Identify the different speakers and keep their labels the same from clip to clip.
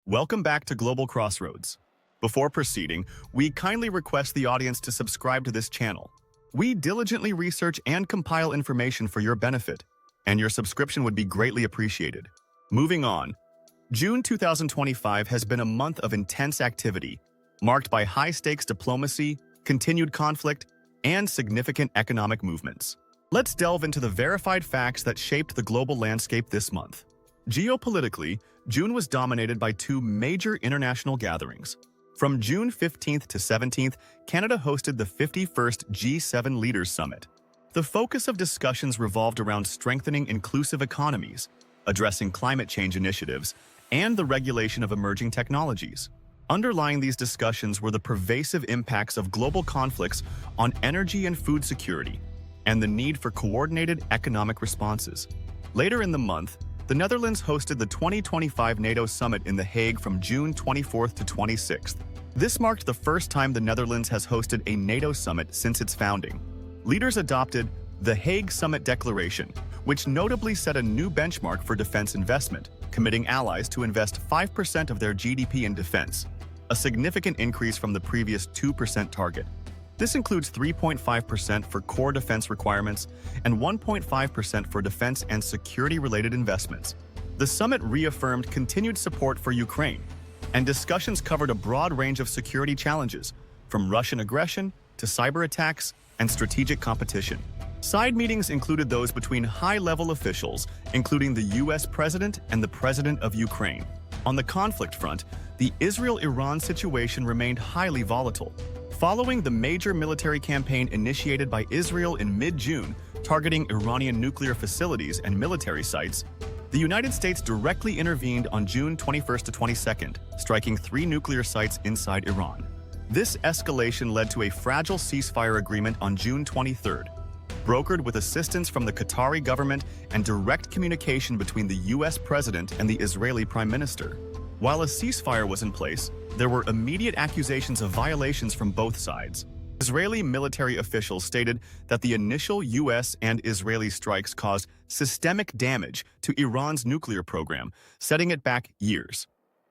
Speaker 1: Welcome back to Global Crossroads. Before proceeding, we kindly request the audience to subscribe to this channel. We diligently research and compile information for your benefit, and your subscription would be greatly appreciated. Moving on, June 2025 has been a month of intense activity, marked by high-stakes diplomacy, continued conflict, and significant economic movements. Let's delve into the verified facts that shaped the global landscape this month. Geopolitically, June was dominated by two major international gatherings. From June 15th to 17th, Canada hosted the 51st G7 Leaders Summit. The focus of discussions revolved around strengthening inclusive economies, addressing climate change initiatives, and the regulation of emerging technologies. Underlying these discussions were the pervasive impacts of global conflicts on energy and food security, and the need for coordinated economic responses. Later in the month, the Netherlands hosted the 2025 NATO Summit in The Hague from June 24th to 26th. This marked the first time the Netherlands has hosted a NATO summit since its founding. Leaders adopted the Hague Summit Declaration, which notably set a new benchmark for defense investment, committing allies to invest 5% of their GDP in defense, a significant increase from the previous 2% target. This includes 3.5% for core defense requirements and 1.5% for defense and security-related investments. The summit reaffirmed continued support for Ukraine, and discussions covered a broad range of security challenges, from Russian aggression to cyber attacks and strategic competition. Side meetings included those between high-level officials, including the US President and the President of Ukraine. On the conflict front, the Israel-Iran situation remained highly volatile. Following the major military campaign initiated by Israel in mid-June, targeting Iranian nuclear facilities and military sites, the United States directly intervened on June 21st to 22nd, striking 3 nuclear sites inside Iran. This escalation led to a fragile ceasefire agreement on June 23rd, brokered with assistance from the Qatari government and direct communication between the US President and the Israeli Prime Minister. While a ceasefire was in place, there were immediate accusations of violations from both sides. Israeli military officials stated that the initial US and Israeli strikes caused systemic damage to Iran's nuclear program, setting it back years.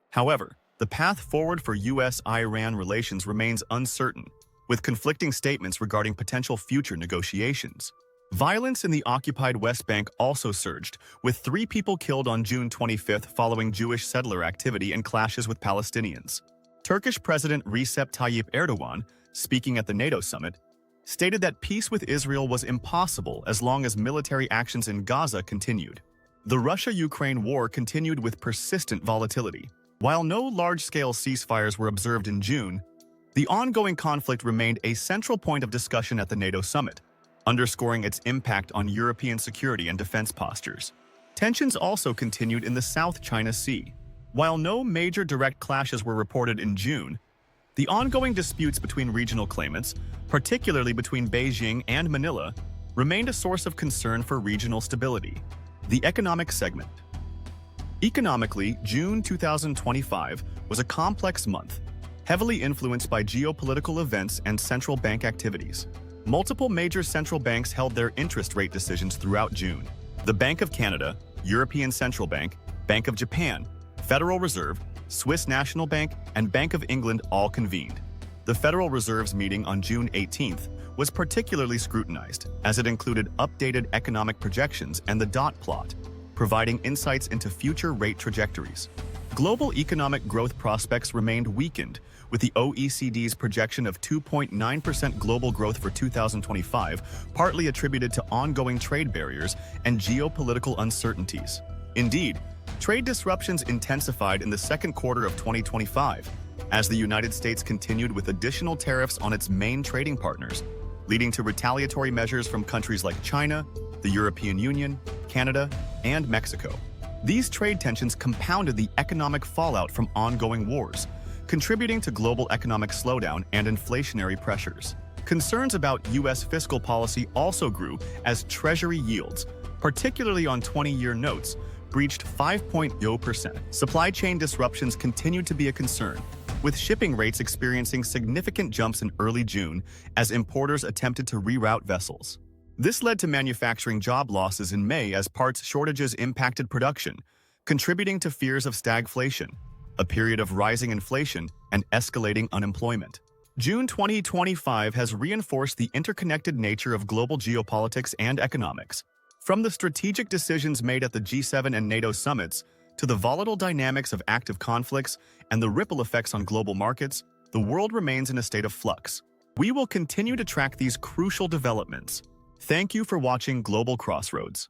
Speaker 1: However, the path forward for US-Iran relations remains uncertain, with conflicting statements regarding potential future negotiations. Violence in the occupied West Bank also surged, with 3 people killed on June 25th following Jewish settler activity and clashes with Palestinians. Turkish President Recep Tayyip Erdogan, speaking at the NATO summit, stated that peace with Israel was impossible as long as military actions in Gaza continued. The Russia-Ukraine war continued with persistent volatility. While no large-scale ceasefires were observed in June, the ongoing conflict remained a central point of discussion at the NATO summit, underscoring its impact on European security and defense postures. Tensions also continued in the South China Sea. While no major direct clashes were reported in June, the ongoing disputes between regional claimants, particularly between Beijing and Manila, remained a source of concern for regional stability. The economic segment. Economically, June 2025 was a complex month, heavily influenced by geopolitical events and central bank activities. Multiple major central banks held their interest rate decisions throughout June. The Bank of Canada, European Central Bank, Bank of Japan, Federal Reserve, Swiss National Bank, and Bank of England all convened. The Federal Reserve's meeting on June 18th was particularly scrutinized, as it included updated economic projections and the dot plot, providing insights into future rate trajectories. Global economic growth prospects remained weakened, with the OECD's projection of 2.9% global growth for 2025, partly attributed to ongoing trade barriers and geopolitical uncertainties. Indeed, trade disruptions intensified in the second quarter of 2025, as the United States continued with additional tariffs on its main trading partners, leading to retaliatory measures from countries like China, the European Union, Canada, and Mexico. These trade tensions compounded the economic fallout from ongoing wars, contributing to global economic slowdown and inflationary pressures. Concerns about U.S. fiscal policy also grew as Treasury yields, particularly on 20-year notes, breached 5.0%. Supply chain disruptions continued to be a concern, with shipping rates experiencing significant jumps in early June as importers attempted to reroute vessels. This led to manufacturing job losses in May as parts shortages impacted production, contributing to fears of stagflation. a period of rising inflation and escalating unemployment. June 2025 has reinforced the interconnected nature of global geopolitics and economics. From the strategic decisions made at the G7 and NATO summits to the volatile dynamics of active conflicts and the ripple effects on global markets, the world remains in a state of flux. We will continue to track these crucial developments. Thank you for watching Global Crossroads.